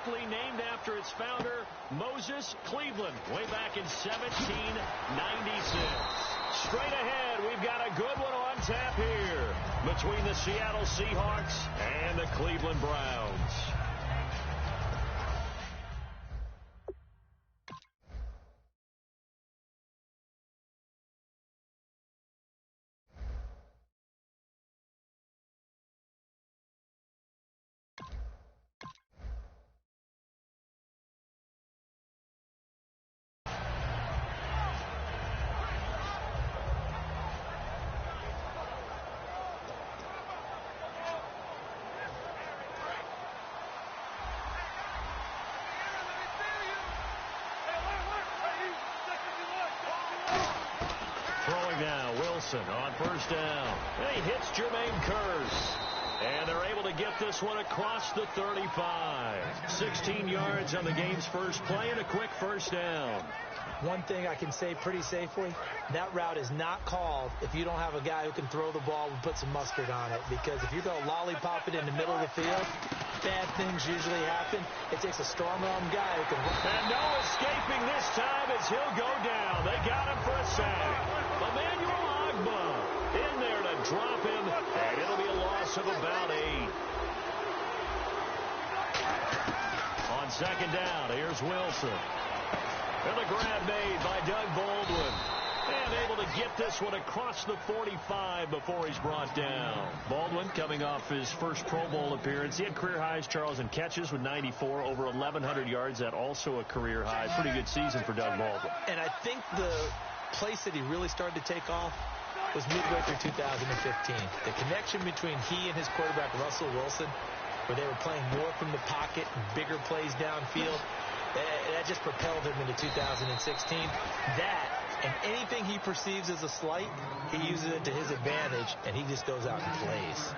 aptly named after its founder, Moses Cleveland, way back in 1796. Straight ahead, we've got a good one on tap here between the Seattle Seahawks and the Cleveland Browns. Now, Wilson on first down. And he hits Jermaine Kearse. And they're able to get this one across the 35. 16 yards on the game's first play and a quick first down. One thing I can say pretty safely, that route is not called if you don't have a guy who can throw the ball and put some mustard on it. Because if you go lollipop it in the middle of the field, bad things usually happen. It takes a strong-arm guy who can... And no escaping this time as he'll go down. They got him for a sack. Emmanuel Agba in there to drop him, and it'll be a loss of about 8. On second down, here's Wilson. And the grab made by Doug Baldwin. And able to get this one across the 45 before he's brought down. Baldwin coming off his first Pro Bowl appearance. He had career highs, Charles, in catches with 94, over 1,100 yards. That also a career high. Pretty good season for Doug Baldwin. And I think the place that he really started to take off was midway through 2015. The connection between he and his quarterback, Russell Wilson, where they were playing more from the pocket and bigger plays downfield, that just propelled him into 2016. That and anything he perceives as a slight, he uses it to his advantage, and he just goes out and plays.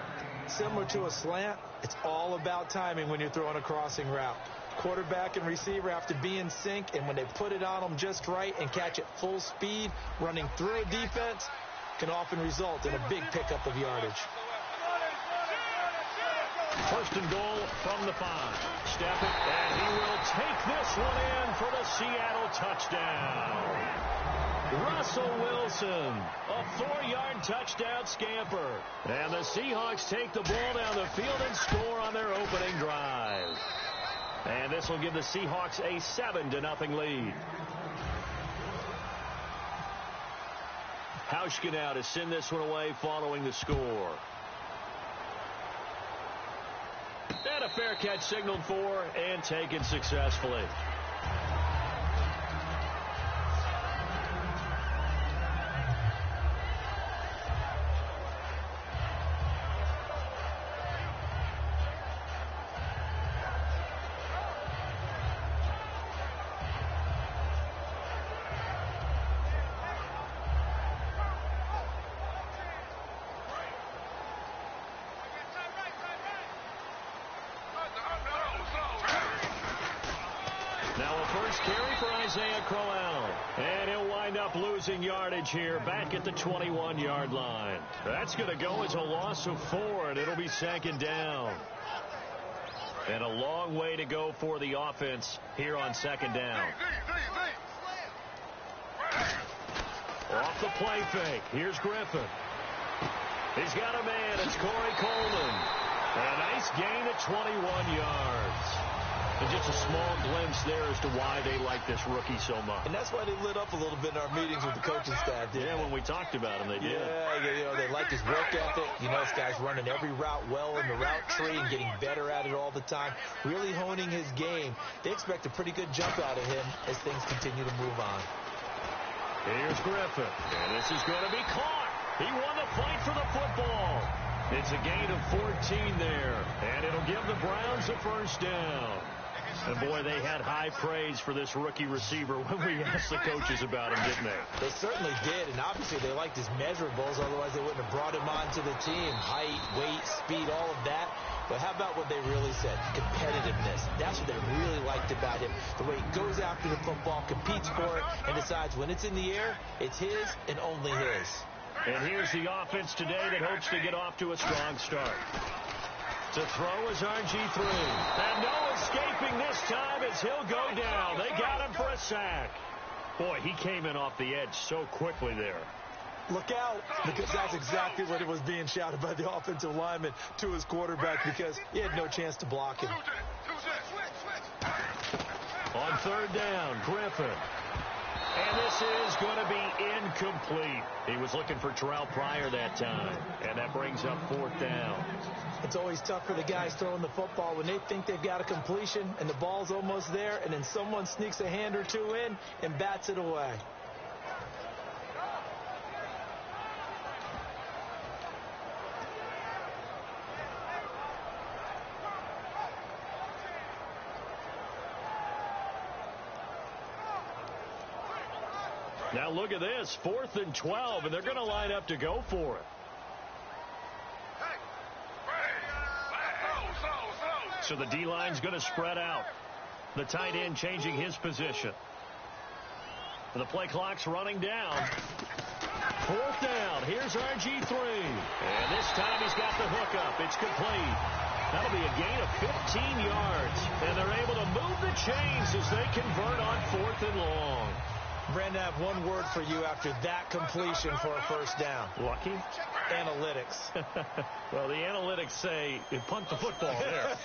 Similar to a slant, it's all about timing when you're throwing a crossing route. Quarterback and receiver have to be in sync, and when they put it on them just right and catch it full speed, running through a defense can often result in a big pickup of yardage. First and goal from the 5. Step it, and he will take this one in for the Seattle touchdown. Russell Wilson, a 4-yard touchdown scamper. And the Seahawks take the ball down the field and score on their opening drive. And this will give the Seahawks a 7-0 lead. Hauschka now to send this one away following the score. And a fair catch signaled for and taken successfully. And he'll wind up losing yardage here back at the 21-yard line. That's going to go as a loss of 4, and it'll be second down. And a long way to go for the offense here on second down. Off the play fake. Here's Griffin. He's got a man. It's Corey Coleman. And a nice gain of 21 yards. And just a small glimpse there as to why they like this rookie so much. And that's why they lit up a little bit in our meetings with the coaching staff. Yeah, when we talked about him, they did. Yeah, they like his work ethic. This guy's running every route well in the route tree and getting better at it all the time, really honing his game. They expect a pretty good jump out of him as things continue to move on. Here's Griffin, and this is going to be caught. He won the fight for the football. It's a gain of 14 there, and it'll give the Browns a first down. And, boy, they had high praise for this rookie receiver when we asked the coaches about him, didn't they? They certainly did, and obviously they liked his measurables. Otherwise, they wouldn't have brought him onto the team. Height, weight, speed, all of that. But how about what they really said? Competitiveness. That's what they really liked about him. The way he goes after the football, competes for it, and decides when it's in the air, it's his and only his. And here's the offense today that hopes to get off to a strong start. To throw is RG3. And no escaping this time as he'll go down. They got him for a sack. Boy, he came in off the edge so quickly there. Look out, because that's exactly what it was being shouted by the offensive lineman to his quarterback, because he had no chance to block him. On third down, Griffin. And this is going to be incomplete. He was looking for Terrell Pryor that time, and that brings up fourth down. It's always tough for the guys throwing the football when they think they've got a completion and the ball's almost there, and then someone sneaks a hand or two in and bats it away. Now look at this, 4th and 12, and they're going to line up to go for it. So the D-line's going to spread out. The tight end changing his position. The play clock's running down. 4th down. Here's RG3. And this time he's got the hook up. It's complete. That'll be a gain of 15 yards. And they're able to move the chains as they convert on 4th and long. Brandon, I have one word for you after that completion for a first down. Lucky? Analytics. Well, the analytics say you punt the football there.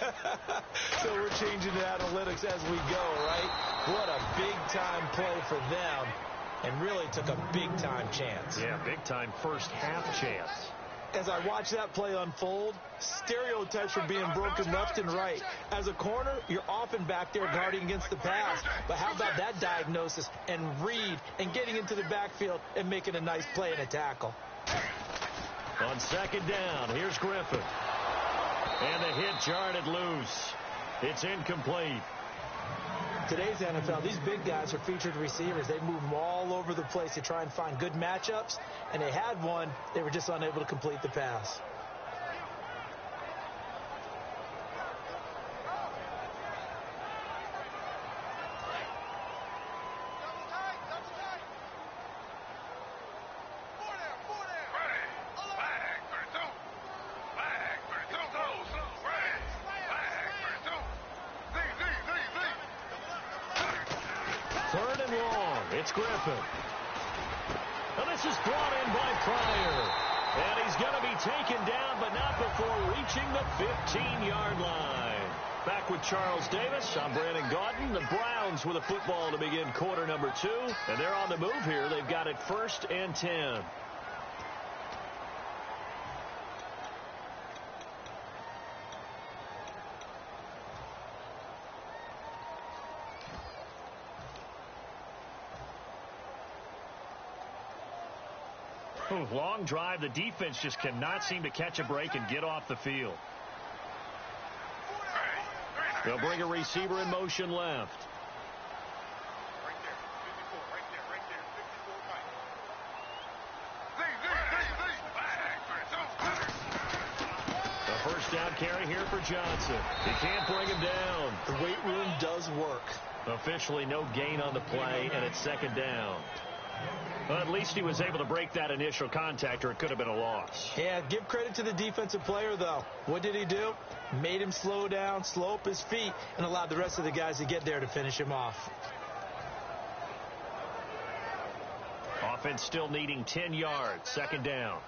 So we're changing to analytics as we go, right? What a big-time play for them, and really took a big-time chance. Yeah, big-time first half chance. As I watch that play unfold, stereotypes are being broken left and right. As a corner, you're often back there guarding against the pass. But how about that diagnosis and read and getting into the backfield and making a nice play and a tackle? On second down, here's Griffin. And the hit jarred loose. It's incomplete. Today's NFL, these big guys are featured receivers. They move them all over the place to try and find good matchups, and they had one. They were just unable to complete the pass. Third and long. It's Griffin. Now this is brought in by Pryor. And he's going to be taken down, but not before reaching the 15-yard line. Back with Charles Davis. I'm Brandon Gaudin. The Browns with a football to begin quarter number 2. And they're on the move here. They've got it 1st and 10. Long drive. The defense just cannot seem to catch a break and get off the field. They'll bring a receiver in motion left. A first down carry here for Johnson. He can't bring him down. The weight room does work. Officially no gain on the play, and it's second down. Well, at least he was able to break that initial contact, or it could have been a loss. Yeah, give credit to the defensive player, though. What did he do? Made him slow down, slow up his feet, and allowed the rest of the guys to get there to finish him off. Offense still needing 10 yards. Second down.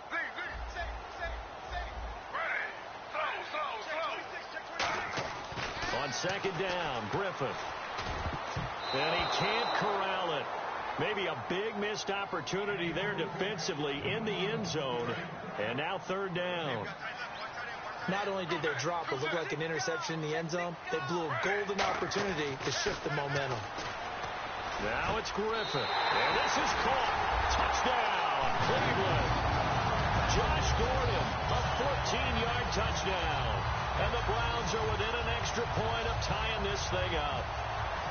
On second down, Griffin. And he can't corral it. Maybe a big missed opportunity there defensively in the end zone. And now third down. Not only did they drop what looked like an interception in the end zone, they blew a golden opportunity to shift the momentum. Now it's Griffin. And this is caught. Touchdown, Cleveland. Josh Gordon, a 14-yard touchdown. And the Browns are within an extra point of tying this thing up.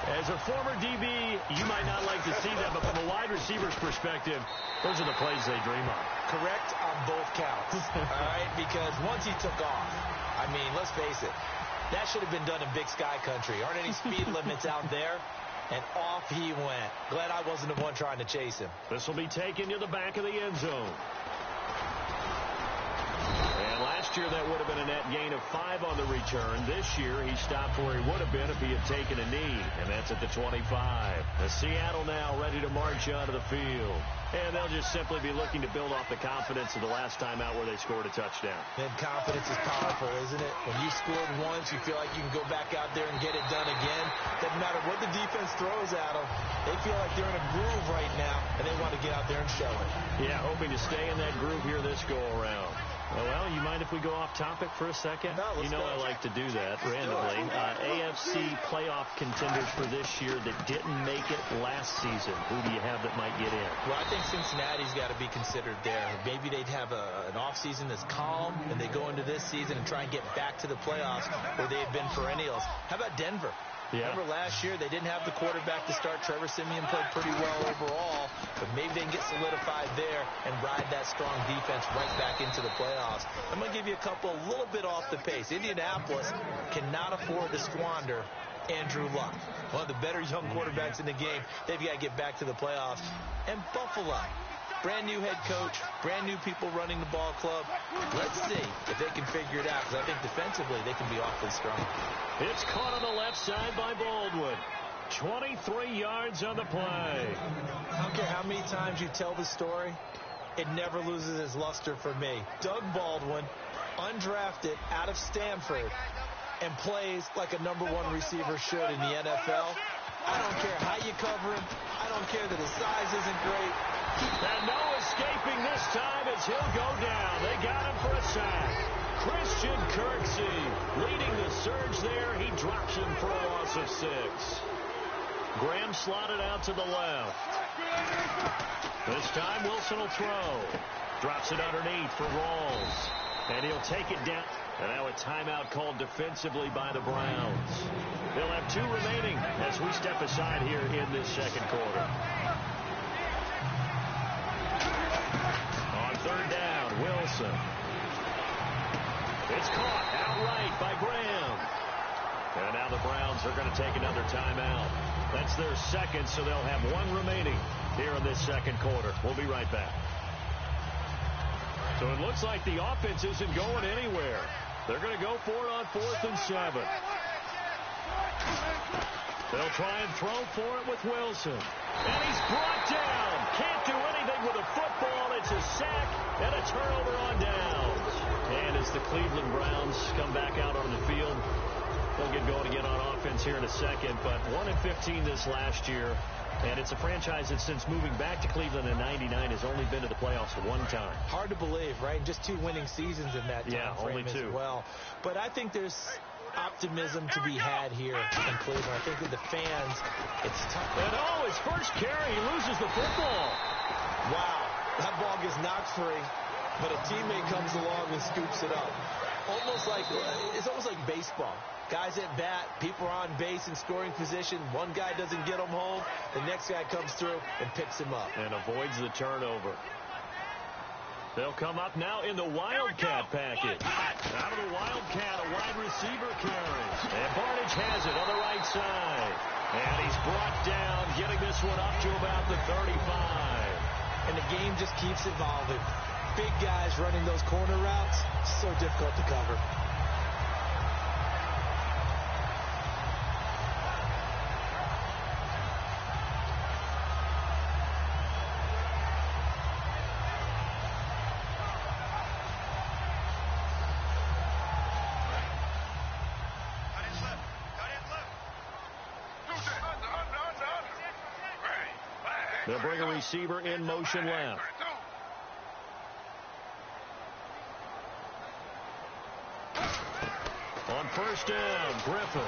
As a former DB, you might not like to see that, but from a wide receiver's perspective, those are the plays they dream of. Correct on both counts, all right? Because once he took off, I mean, let's face it, that should have been done in Big Sky Country. Aren't any speed limits out there? And off he went. Glad I wasn't the one trying to chase him. This will be taken to the back of the end zone. And last Last year, that would have been a net gain of 5 on the return. This year, he stopped where he would have been if he had taken a knee, and that's at the 25. The Seattle now ready to march onto the field. And they'll just simply be looking to build off the confidence of the last time out where they scored a touchdown. And confidence is powerful, isn't it? When you scored once, you feel like you can go back out there and get it done again. Doesn't matter what the defense throws at them. They feel like they're in a groove right now, and they want to get out there and show it. Yeah, hoping to stay in that groove here this go-around. Well, you mind if we go off topic for a second? No, let's go. I like to do that randomly. AFC playoff contenders for this year that didn't make it last season. Who do you have that might get in? Well, I think Cincinnati's got to be considered there. Maybe they'd have an offseason that's calm, and they go into this season and try and get back to the playoffs where they had been perennials. How about Denver? Yeah. Remember last year, they didn't have the quarterback to start. Trevor Siemian played pretty well overall, but maybe they can get solidified there and ride that strong defense right back into the playoffs. I'm going to give you a couple a little bit off the pace. Indianapolis cannot afford to squander Andrew Luck, one of the better young quarterbacks in the game. They've got to get back to the playoffs. And Buffalo, brand new head coach, brand new people running the ball club. Let's see if they can figure it out, because I think defensively they can be awfully strong. It's caught on the left side by Baldwin. 23 yards on the play. I don't care how many times you tell the story, it never loses its luster for me. Doug Baldwin, undrafted out of Stanford, and plays like a #1 receiver should in the NFL. I don't care how you cover him. I don't care that his size isn't great. And no escaping this time as he'll go down. They got him for a sack. Christian Kirksey leading the surge there. He drops him for a loss of 6. Graham slotted out to the left. This time Wilson will throw. Drops it underneath for Rawls. And he'll take it down. And now a timeout called defensively by the Browns. They'll have 2 remaining as we step aside here in this second quarter. On 3rd down, Wilson. It's caught outright by Graham. And now the Browns are going to take another timeout. That's their second, so they'll have 1 remaining here in this second quarter. We'll be right back. So it looks like the offense isn't going anywhere. They're going to go for it on 4th and 7. They'll try and throw for it with Wilson. And he's brought down. Can't do anything with a football. It's a sack and a turnover on downs. And as the Cleveland Browns come back out on the field, they'll get going again on offense here in a second. But 1-15 this last year. And it's a franchise that since moving back to Cleveland in '99 has only been to the playoffs 1 time. Hard to believe, right? Just 2 winning seasons in that time frame only 2. as well. But I think there's optimism to be had here in Cleveland. I think that the fans, it's tough. And his first carry, he loses the football. Wow, that ball gets knocked free, but a teammate comes along and scoops it up. It's almost like baseball. Guys at bat, people are on base in scoring position. One guy doesn't get him home. The next guy comes through and picks him up. And avoids the turnover. They'll come up now in the Wildcat package. Out of the Wildcat, a wide receiver carry. And Barnage has it on the right side. And he's brought down, getting this one up to about the 35. And the game just keeps evolving. Big guys running those corner routes, so difficult to cover. They'll bring a receiver in motion left. On 1st down, Griffin.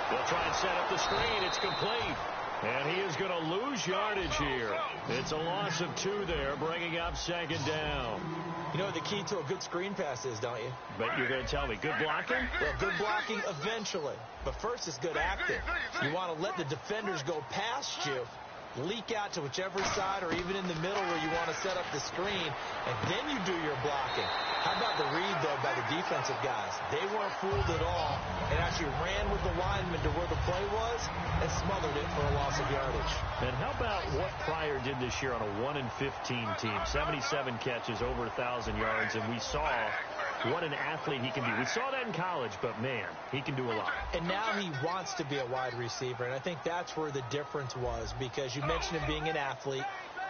They'll try and set up the screen. It's complete. And he is going to lose yardage here. It's a loss of 2 there, bringing up 2nd down. You know what the key to a good screen pass is, don't you? Bet you're going to tell me. Good blocking? Well, good blocking eventually. But first is good acting. You want to let the defenders go past you, leak out to whichever side or even in the middle where you want to set up the screen, and then you do your blocking. How about the read, though, by the defensive guys? They weren't fooled at all and actually ran with the lineman to where the play was and smothered it for a loss of yardage. And how about what Pryor did this year on a 1-15 team? 77 catches, over 1,000 yards, and we saw what an athlete he can be. We saw that in college, but, man, he can do a lot. And now he wants to be a wide receiver, and I think that's where the difference was, because you mentioned him being an athlete.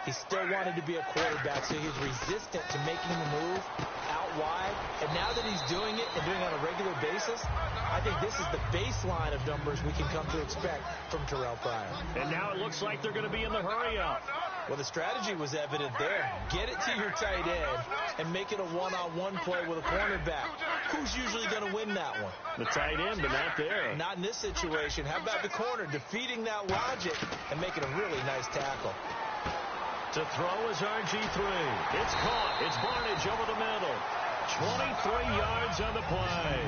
He still wanted to be a quarterback, so he was resistant to making the move out wide. And now that he's doing it and doing it on a regular basis, I think this is the baseline of numbers we can come to expect from Terrell Pryor. And now it looks like they're going to be in the hurry-up. Well, the strategy was evident there. Get it to your tight end and make it a one-on-one play with a cornerback. Who's usually going to win that one? The tight end, but not there. Not in this situation. How about the corner defeating that logic and making a really nice tackle? To throw is RG3. It's caught. It's Barnage over the middle. 23 yards on the play.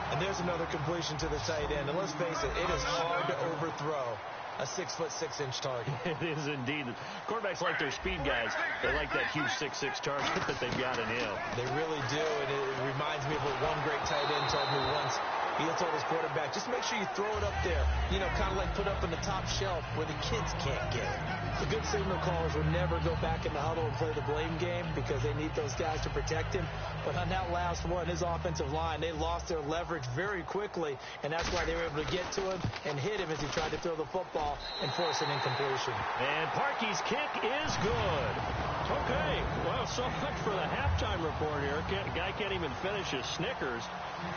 And there's another completion to the tight end. And let's face it is hard to overthrow a 6'6" target. It is indeed. Quarterbacks like their speed guys. They like that huge 6'6" target that they've got in him. They really do. And it reminds me of what one great tight end told me once. He told his quarterback, just make sure you throw it up there. You know, kind of like put up in the top shelf where the kids can't get it. The good signal callers will never go back in the huddle and play the blame game because they need those guys to protect him. But on that last one, his offensive line, they lost their leverage very quickly, and that's why they were able to get to him and hit him as he tried to throw the football and force an incompletion. And Parkey's kick is good. Okay, well, so much for the halftime report here. Guy can't even finish his Snickers.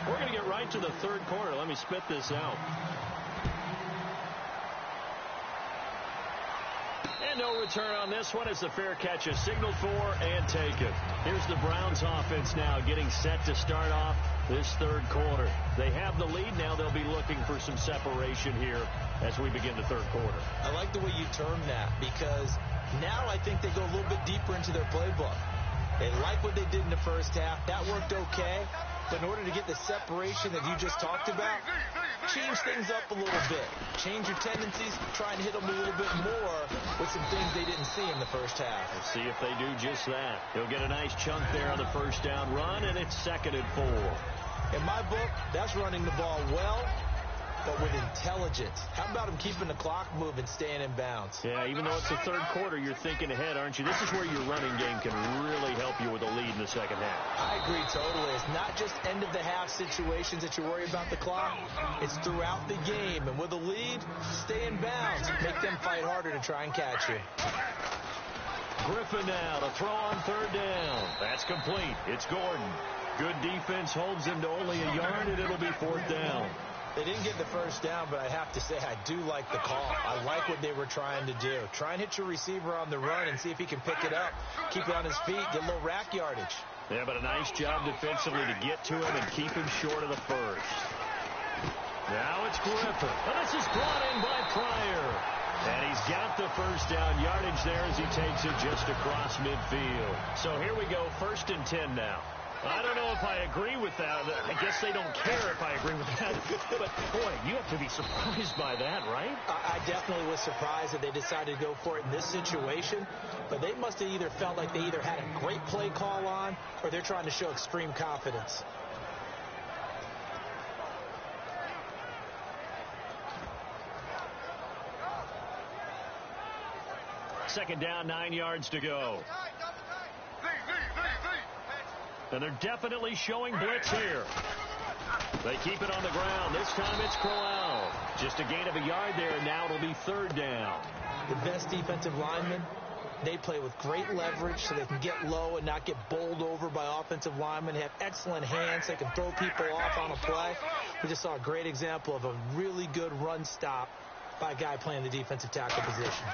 We're going to get right to the third quarter. Let me spit this out. And no return on this one as the fair catch is signaled for and taken. Here's the Browns offense now getting set to start off this third quarter. They have the lead now. They'll be looking for some separation here as we begin the third quarter. I like the way you term that because now I think they go a little bit deeper into their playbook. They like what they did in the first half. That worked okay. But in order to get the separation that you just talked about, change things up a little bit. Change your tendencies. Try and hit them a little bit more with some things they didn't see in the first half. Let's see if they do just that. He'll get a nice chunk there on the first down run, and it's 2nd and 4. In my book, that's running the ball well, but with intelligence. How about him keeping the clock moving, staying in bounds? Yeah, even though it's the third quarter, you're thinking ahead, aren't you? This is where your running game can really help you with a lead in the second half. I agree totally. It's not just end-of-the-half situations that you worry about the clock. It's throughout the game. And with a lead, stay in bounds. Make them fight harder to try and catch you. Griffin now to throw on third down. That's complete. It's Gordon. Good defense holds him to only a yard, and it'll be 4th down. They didn't get the first down, but I have to say I do like the call. I like what they were trying to do. Try and hit your receiver on the run and see if he can pick it up, keep it on his feet, get a little rack yardage. Yeah, but a nice job defensively to get to him and keep him short of the first. Now it's Griffin. And this is brought in by Pryor. And he's got the first down yardage there as he takes it just across midfield. So here we go, 1st and 10 now. I don't know if I agree with that. I guess they don't care if I agree with that. But, boy, you have to be surprised by that, right? I definitely was surprised that they decided to go for it in this situation. But they must have either felt like they either had a great play call on or they're trying to show extreme confidence. Second down, 9 yards to go. And they're definitely showing blitz here. They keep it on the ground. This time it's Crowell. Just a gain of a yard there, and now it'll be 3rd down. The best defensive linemen, they play with great leverage so they can get low and not get bowled over by offensive linemen. They have excellent hands. They can throw people off on a play. We just saw a great example of a really good run stop by a guy playing the defensive tackle position.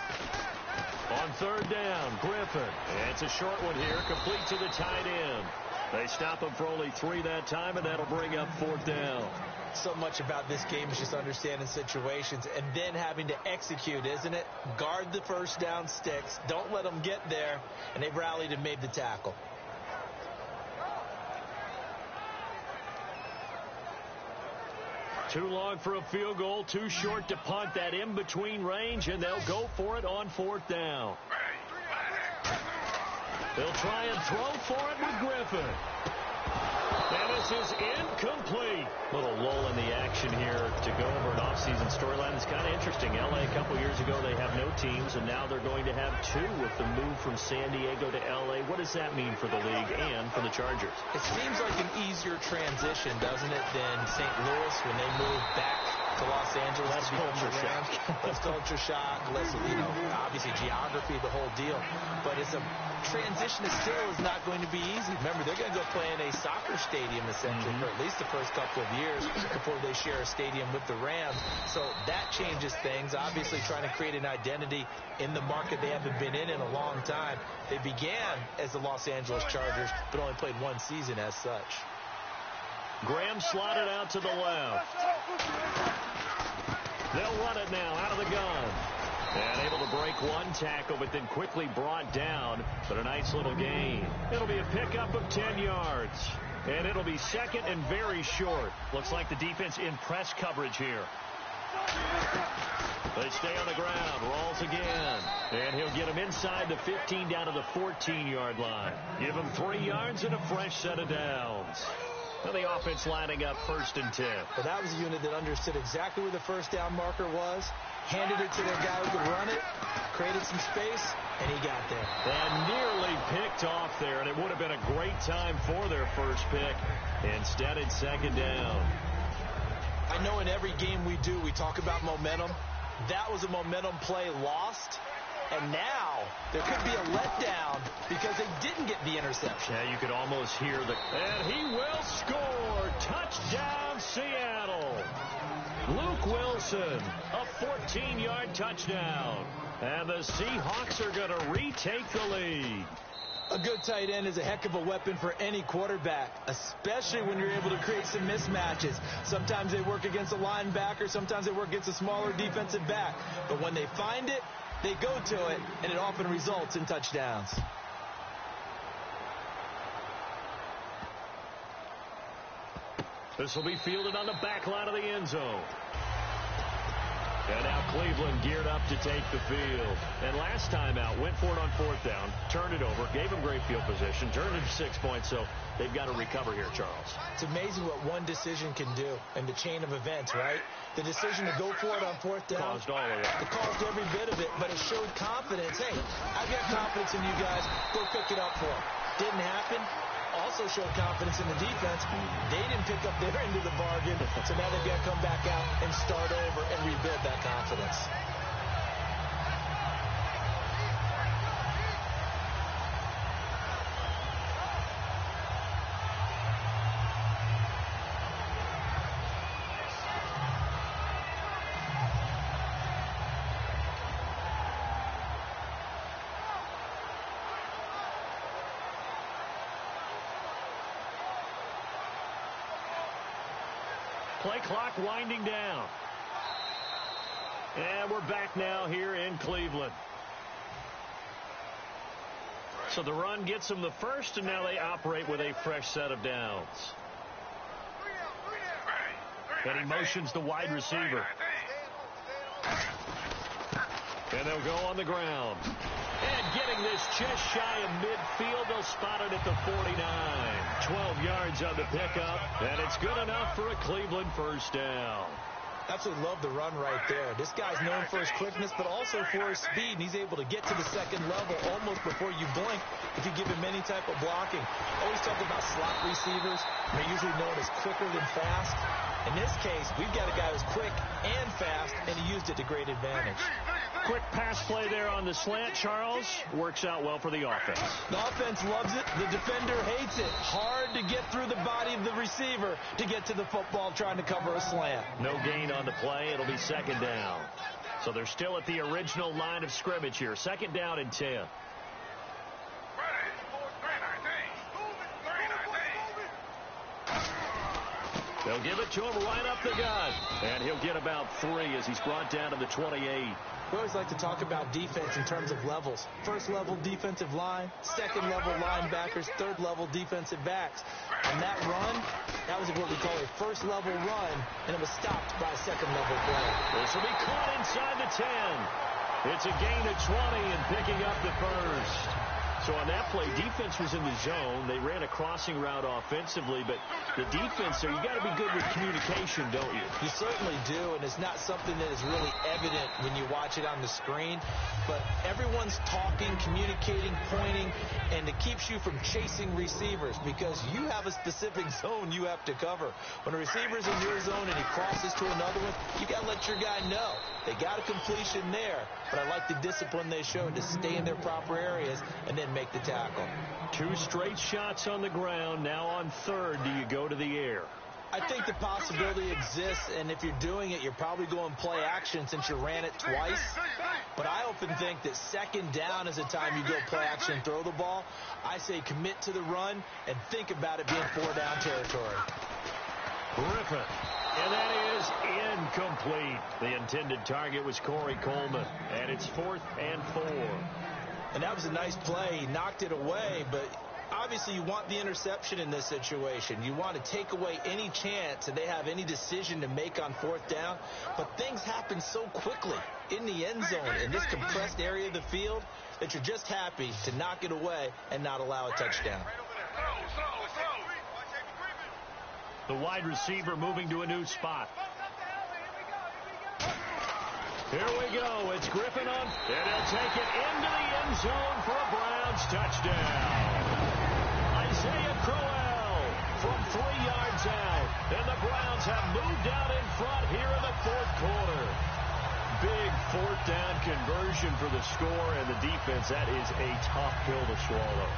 On 3rd down, Griffin. And it's a short one here, complete to the tight end. They stop him for only 3 that time, and that'll bring up 4th down. So much about this game is just understanding situations and then having to execute, isn't it? Guard the first down sticks. Don't let them get there. And they rallied and made the tackle. Too long for a field goal, too short to punt. That in-between range, and they'll go for it on 4th down. They'll try and throw for it with Griffin. And this is incomplete. Little lull in the action here to go over an offside offseason storyline that's kind of interesting. L.A. a couple years ago, they have no teams, and now they're going to have two with the move from San Diego to L.A. What does that mean for the league and for the Chargers? It seems like an easier transition, doesn't it, than St. Louis when they moved back to Los Angeles. Less culture shock. Less culture shock, less, obviously geography, the whole deal. But it's a transition that still is not going to be easy. Remember, they're going to go play in a soccer stadium, essentially, for at least the first couple of years before they share a stadium with the Rams. So that changes things. Obviously, trying to create an identity in the market they haven't been in a long time. They began as the Los Angeles Chargers, but only played one season as such. Graham slotted out to the left. They'll run it now out of the gun. And able to break one tackle, but then quickly brought down. But a nice little gain. It'll be a pickup of 10 yards. And it'll be second and very short. Looks like the defense in press coverage here. They stay on the ground. Rolls again. And he'll get him inside the 15 down to the 14-yard line. Give him 3 yards and a fresh set of downs. Well, the offense lining up 1st and 10. But that was a unit that understood exactly where the first down marker was, handed it to their guy who could run it, created some space, and he got there. And nearly picked off there, and it would have been a great time for their first pick. Instead, it's second down. I know in every game we do, we talk about momentum. That was a momentum play lost. And now there could be a letdown because they didn't get the interception. Yeah, you could almost hear the... And he will score! Touchdown, Seattle! Luke Wilson, a 14-yard touchdown. And the Seahawks are going to retake the lead. A good tight end is a heck of a weapon for any quarterback, especially when you're able to create some mismatches. Sometimes they work against a linebacker. Sometimes they work against a smaller defensive back. But when they find it, they go to it, and it often results in touchdowns. This will be fielded on the back line of the end zone. And now Cleveland geared up to take the field. And last time out, went for it on 4th down, turned it over, gave them great field position, turned it to 6 points, so they've got to recover here, Charles. It's amazing what one decision can do in the chain of events, right? The decision to go for it on 4th down. Caused all of it. It caused every bit of it, but it showed confidence. Hey, I've got confidence in you guys. Go pick it up for them. Didn't happen. Also showed confidence in the defense. They didn't pick up their end of the bargain, so now they've got to come back out and start over and rebuild that confidence. Play clock winding down. And we're back now here in Cleveland. So the run gets them the first, and now they operate with a fresh set of downs. And he motions the wide receiver. And they'll go on the ground. And getting this just shy of midfield, they'll spot it at the 49. 12 yards on the pickup, and it's good enough for a Cleveland first down. Absolutely love the run right there. This guy's known for his quickness, but also for his speed, and he's able to get to the second level almost before you blink if you give him any type of blocking. Always talk about slot receivers. They're usually known as quicker than fast. In this case, we've got a guy who's quick and fast, and he used it to great advantage. Quick pass play there on the slant, Charles. Works out well for the offense. The offense loves it. The defender hates it. Hard to get through the body of the receiver to get to the football trying to cover a slant. No gain on the play. It'll be second down. So they're still at the original line of scrimmage here. Second down and 10. They'll give it to him right up the gut. And he'll get about 3 as he's brought down to the 28. We always like to talk about defense in terms of levels. First level defensive line, second level linebackers, third level defensive backs. On that run, that was what we call a first level run, and it was stopped by a second level play. This will be caught inside the 10. It's a gain of 20 and picking up the first. So on that play, defense was in the zone. They ran a crossing route offensively, but the defense there, you got to be good with communication, don't you? You certainly do, and it's not something that is really evident when you watch it on the screen. But everyone's talking, communicating, pointing, and it keeps you from chasing receivers because you have a specific zone you have to cover. When a receiver's in your zone and he crosses to another one, you got to let your guy know. They got a completion there, but I like the discipline they showed to stay in their proper areas and then make the tackle. 2 straight shots on the ground. Now on third, do you go to the air? I think the possibility exists, and if you're doing it, you're probably going play action since you ran it twice. But I often think that second down is the time you go play action and throw the ball. I say commit to the run and think about it being 4-down territory. Griffin. And that is incomplete. The intended target was Corey Coleman, and it's 4th and 4. And that was a nice play. He knocked it away, but obviously you want the interception in this situation. You want to take away any chance that they have any decision to make on 4th down. But things happen so quickly in the end zone in this compressed area of the field that you're just happy to knock it away and not allow a touchdown. The wide receiver moving to a new spot. Here we go. It's Griffin on, and he'll take it into the end zone for a Browns touchdown. Isaiah Crowell from 3 yards out, and the Browns have moved out in front here in the 4th quarter. Big 4th down conversion for the score, and the defense, that is a tough pill to swallow.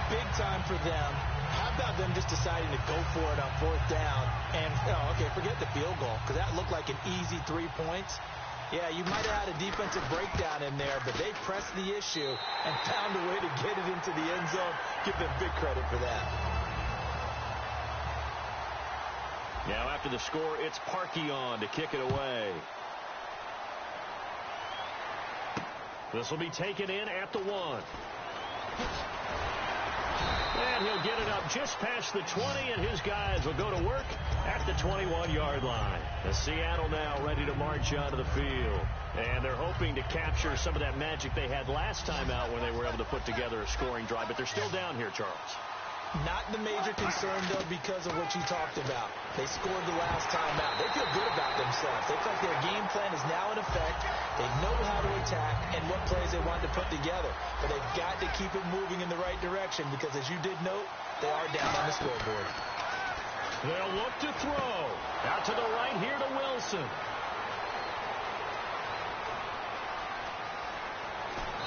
Big time for them. How about them just deciding to go for it on 4th down and, okay, forget the field goal, because that looked like an easy 3 points. Yeah, you might have had a defensive breakdown in there, but they pressed the issue and found a way to get it into the end zone. Give them big credit for that. Now after the score, it's Parkey on to kick it away. This will be taken in at the 1. And he'll get it up just past the 20, and his guys will go to work at the 21-yard line. The Seattle now ready to march onto the field. And they're hoping to capture some of that magic they had last time out when they were able to put together a scoring drive. But they're still down here, Charles. Not the major concern, though, because of what you talked about. They scored the last time out. They feel good about themselves. They feel like their game plan is now in effect. They know how to attack and what plays they want to put together. But they've got to keep it moving in the right direction because, as you did note, they are down on the scoreboard. They'll look to throw. Out to the right here to Wilson.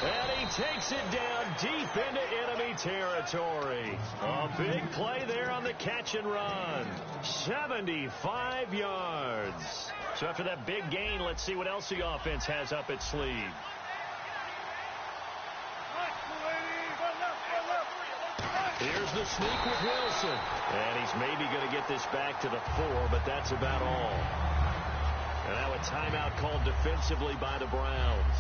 And he takes it down deep into enemy territory. A big play there on the catch and run. 75 yards. So after that big gain, let's see what else the offense has up its sleeve. Here's the sneak with Wilson. And he's maybe going to get this back to the 4, but that's about all. And now a timeout called defensively by the Browns.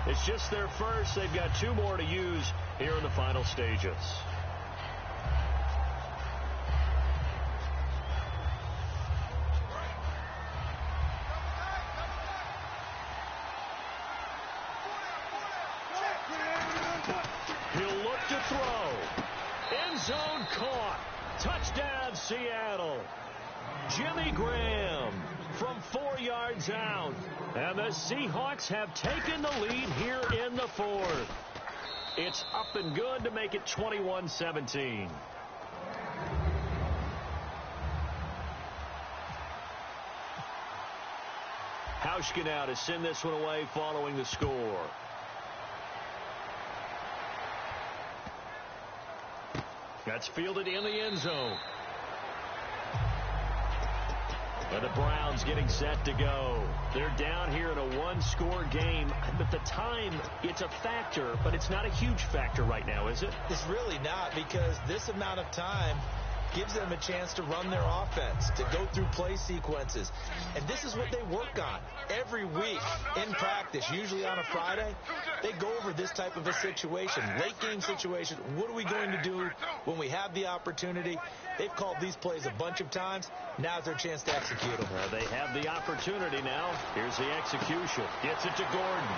It's just their first. They've got 2 more to use here in the final stages. He'll look to throw. End zone caught. Touchdown, Seattle. Jimmy Graham from 4 yards out. And the Seahawks have taken the lead here in the 4th. It's up and good to make it 21-17. Hauschka now to send this one away following the score. That's fielded in the end zone. And the Browns getting set to go. They're down here in a 1-score game. But the time, it's a factor, but it's not a huge factor right now, is it? It's really not, because this amount of time gives them a chance to run their offense, to go through play sequences. And this is what they work on every week in practice, usually on a Friday. They go over this type of a situation, late game situation. What are we going to do when we have the opportunity? They've called these plays a bunch of times. Now's their chance to execute them. They have the opportunity now. Here's the execution. Gets it to Gordon.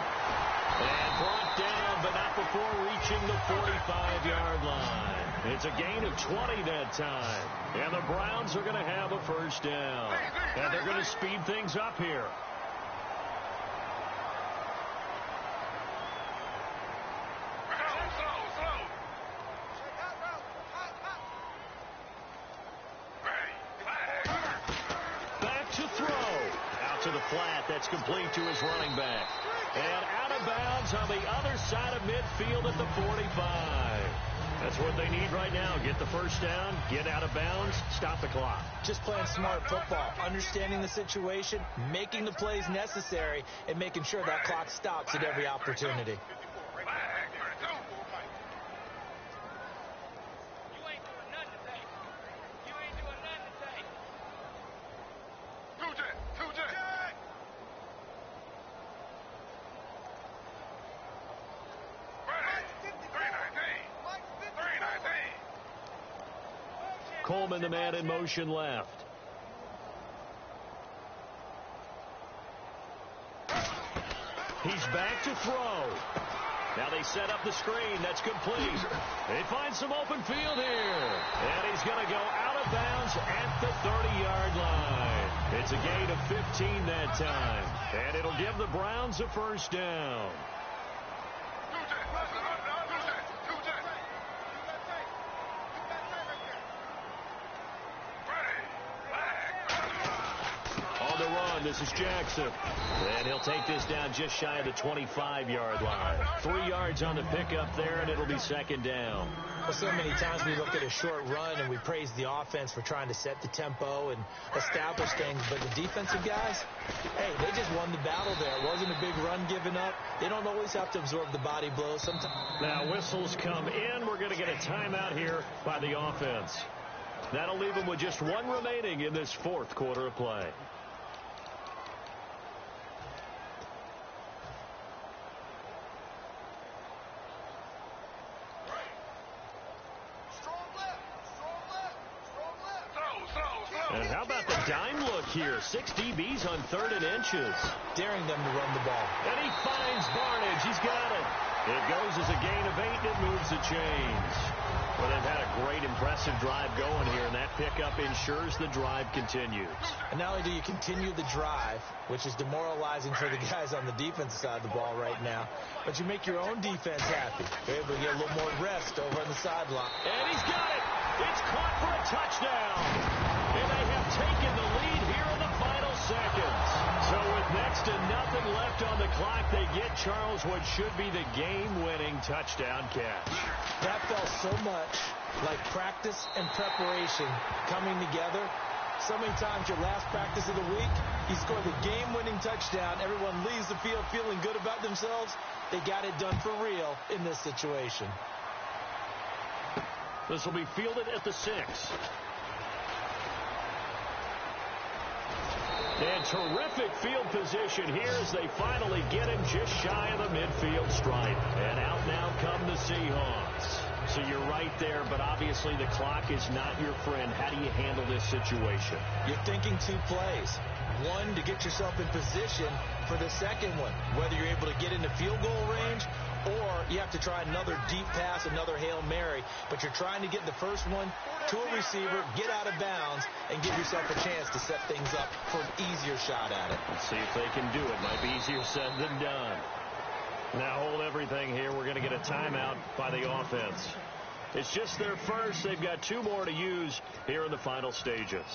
And brought down, but not before reaching the 45-yard line. It's a gain of 20 that time. And the Browns are going to have a first down. And they're going to speed things up here. Back to throw. Out to the flat. That's complete to his running back. And out of bounds on the other side of midfield at the 45. That's what they need right now. Get the first down, get out of bounds, stop the clock. Just playing smart football, understanding the situation, making the plays necessary, and making sure that clock stops at every opportunity. Coleman, the man in motion left. He's back to throw. Now they set up the screen. That's complete. They find some open field here. And he's going to go out of bounds at the 30-yard line. It's a gain of 15 that time. And it'll give the Browns a first down. This is Jackson. And he'll take this down just shy of the 25-yard line. 3 yards on the pickup there, and it'll be second down. Well, so many times we look at a short run and we praise the offense for trying to set the tempo and establish things. But the defensive guys, hey, they just won the battle there. It wasn't a big run given up. They don't always have to absorb the body blows. Sometimes. Now whistles come in. We're going to get a timeout here by the offense. That'll leave them with just one remaining in this fourth quarter of play. And how about the dime look here? 6 DBs on 3rd and inches. Daring them to run the ball. And he finds Barnage. He's got it. It goes as a gain of 8, and it moves the chains. Well, they've had a great, impressive drive going here, and that pickup ensures the drive continues. And not only do you continue the drive, which is demoralizing for the guys on the defensive side of the ball right now, but you make your own defense happy. You're able to get a little more rest over on the sideline. And he's got it. It's caught for a touchdown. And they have taken the lead here in the final seconds. So with next to nothing left on the clock, they get Charles what should be the game-winning touchdown catch. That felt so much like practice and preparation coming together. So many times your last practice of the week, you score the game-winning touchdown. Everyone leaves the field feeling good about themselves. They got it done for real in this situation. This will be fielded at the 6. And terrific field position here as they finally get him just shy of the midfield stripe. And out now come the Seahawks. So you're right there, but obviously the clock is not your friend. How do you handle this situation? You're thinking 2 plays. One, to get yourself in position for the second one, whether you're able to get into field goal range or you have to try another deep pass, another Hail Mary. But you're trying to get the first one to a receiver, get out of bounds, and give yourself a chance to set things up for an easier shot at it. Let's see if they can do it. Might be easier said than done. Now hold everything here. We're going to get a timeout by the offense. It's just their first. They've got 2 more to use here in the final stages.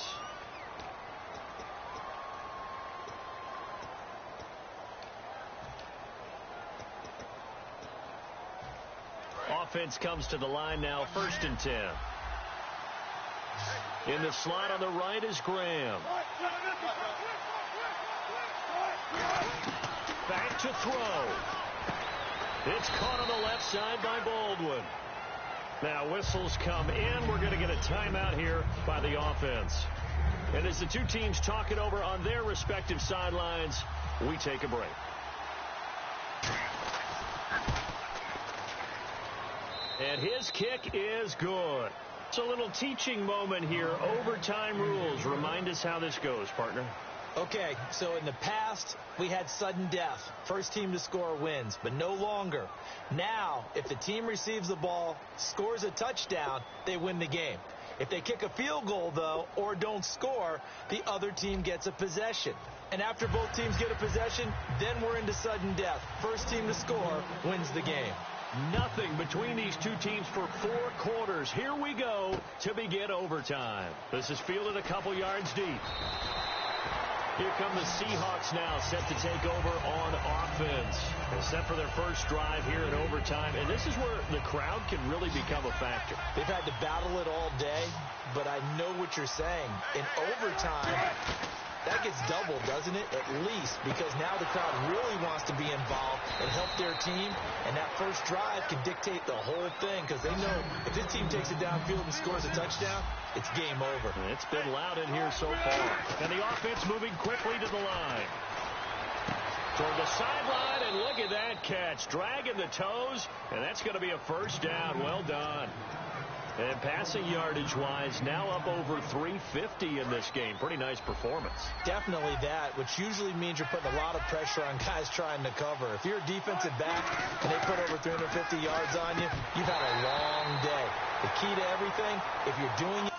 Offense comes to the line now, 1st and 10. In the slot on the right is Graham. Back to throw. It's caught on the left side by Baldwin. Now whistles come in. We're going to get a timeout here by the offense. And as the 2 teams talk it over on their respective sidelines, we take a break. And his kick is good. It's a little teaching moment here. Overtime rules. Remind us how this goes, partner. Okay, so in the past, we had sudden death. First team to score wins, but no longer. Now, if the team receives the ball, scores a touchdown, they win the game. If they kick a field goal, though, or don't score, the other team gets a possession. And after both teams get a possession, then we're into sudden death. First team to score wins the game. Nothing between these two teams for 4 quarters. Here we go to begin overtime. This is fielded a couple yards deep. Here come the Seahawks now, set to take over on offense. Set for their first drive here in overtime. And this is where the crowd can really become a factor. They've had to battle it all day, but I know what you're saying. In overtime, that gets doubled, doesn't it? At least, because now the crowd really wants to be involved and help their team, and that first drive can dictate the whole thing, because they know if this team takes it downfield and scores a touchdown, it's game over. It's been loud in here so far. And the offense moving quickly to the line. Toward the sideline, and look at that catch. Dragging the toes, and that's going to be a first down. Well done. And passing yardage-wise, now up over 350 in this game. Pretty nice performance. Definitely that, which usually means you're putting a lot of pressure on guys trying to cover. If you're a defensive back and they put over 350 yards on you, you've had a long day. The key to everything, if you're doing it,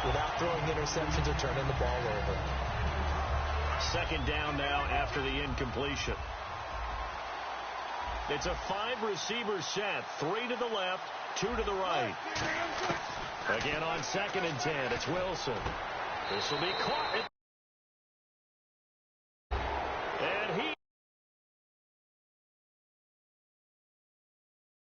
without throwing interceptions or turning the ball over. Second down now after the incompletion. It's a 5-receiver set. 3 to the left, 2 to the right. Again on 2nd and 10, it's Wilson. This will be caught.